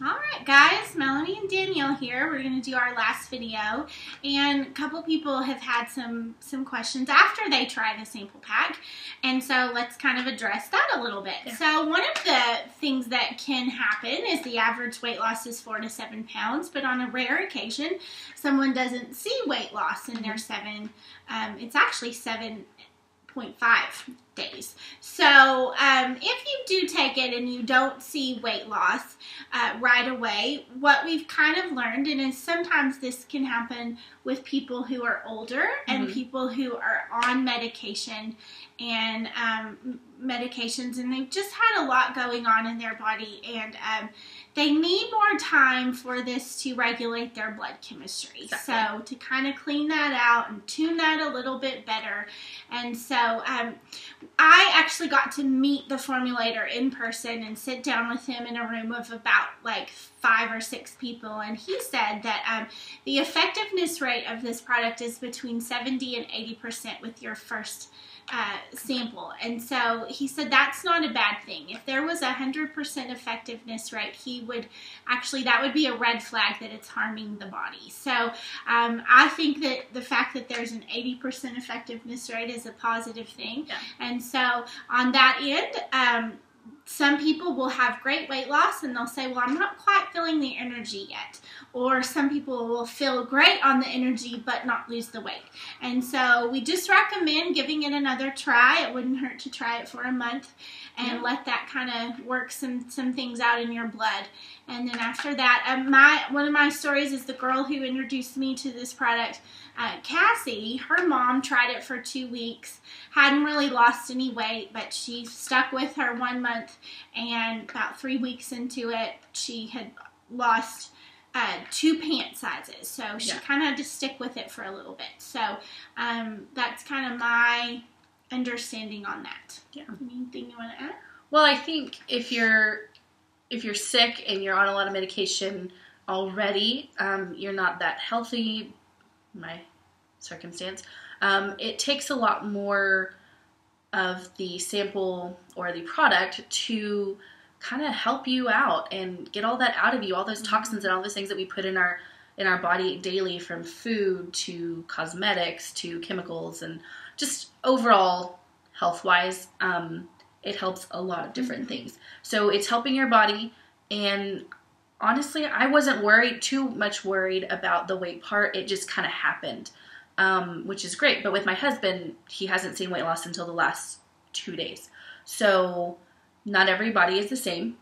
Alright guys, Melanie and Danielle here. We're going to do our last video, and a couple people have had some questions after they try the sample pack, and so let's kind of address that a little bit. Yeah. So one of the things that can happen is the average weight loss is 4 to 7 pounds, but on a rare occasion someone doesn't see weight loss in their it's actually 7.5 days. So if you do take it and you don't see weight loss right away, what we've kind of learned, and is sometimes this can happen with people who are older and people who are on medication and medications, and they've just had a lot going on in their body, and they need more time for this to regulate their blood chemistry. Exactly. So to kind of clean that out and tune that a little bit better. And so I actually got to meet the formulator in person and sit down with him in a room of about like 5 or 6 people, and he said that the effectiveness rate of this product is between 70 and 80% with your first sample. And so he said that's not a bad thing. If there was 100% effectiveness rate, he would actually, that would be a red flag that it's harming the body. So I think that the fact that there's an 80% effectiveness rate is a positive thing. Yeah. And so on that end, some people will have great weight loss and they'll say, well, I'm not quite feeling the energy yet. Or some people will feel great on the energy but not lose the weight. And so we just recommend giving it another try. It wouldn't hurt to try it for a month and let that kind of work some things out in your blood. And then after that, one of my stories is the girl who introduced me to this product, Cassie. Her mom tried it for 2 weeks, hadn't really lost any weight, but she stuck with her 1 month, and about 3 weeks into it, she had lost 2 pant sizes. So she kind of had to stick with it for a little bit. So that's kind of my understanding on that. Yeah. Anything you want to add? Well, I think if you're sick and you're on a lot of medication already, you're not that healthy, my circumstance, it takes a lot more of the sample or the product to kind of help you out and get all that out of you, all those toxins and all those things that we put in our body daily, from food to cosmetics to chemicals and just overall health-wise. It helps a lot of different things. So it's helping your body, and honestly, I wasn't too much worried about the weight part. It just kind of happened, which is great. But with my husband, he hasn't seen weight loss until the last 2 days. So not everybody is the same.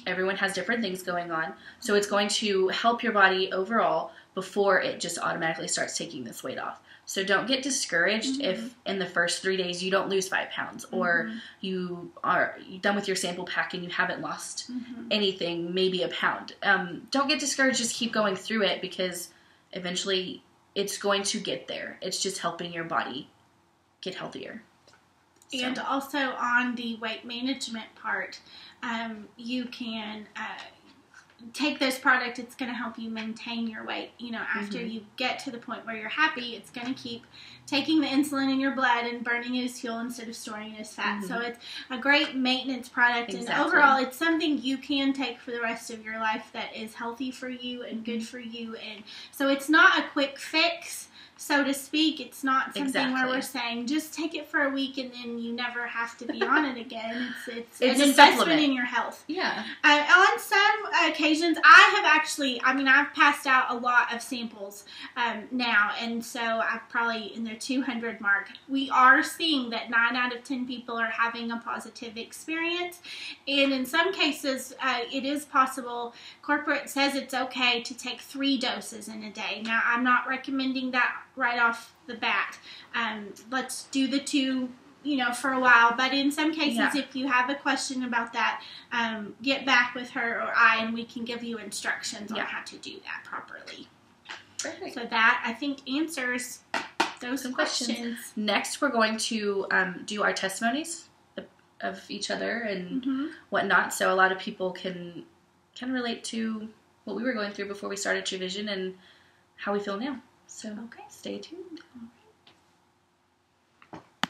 Everyone has different things going on. So it's going to help your body overall before it just automatically starts taking this weight off. So don't get discouraged if in the first 3 days you don't lose 5 pounds, or you're done with your sample pack and you haven't lost anything, maybe a pound. Don't get discouraged. Just keep going through it, because eventually it's going to get there. It's just helping your body get healthier. And also on the weight management part, you can take this product. It's going to help you maintain your weight. You know, after you get to the point where you're happy, it's going to keep taking the insulin in your blood and burning it as fuel instead of storing it as fat. So it's a great maintenance product. Exactly. And overall, it's something you can take for the rest of your life that is healthy for you and good for you. And so it's not a quick fix, so to speak. It's not something where we're saying just take it for a week and then you never have to be on it again. It's an investment in your health. Yeah. On some occasions, I've passed out a lot of samples now, and so I'm probably in the 200 mark. We are seeing that 9 out of 10 people are having a positive experience, and in some cases, it is possible. Corporate says it's okay to take 3 doses in a day. Now, I'm not recommending that right off the bat. Let's do the 2, for a while. But in some cases, if you have a question about that, get back with her or I, and we can give you instructions on how to do that properly. Perfect. So that, I think, answers those questions. Next, we're going to do our testimonies of each other and whatnot. So a lot of people can relate to what we were going through before we started TruVision and how we feel now. So stay tuned.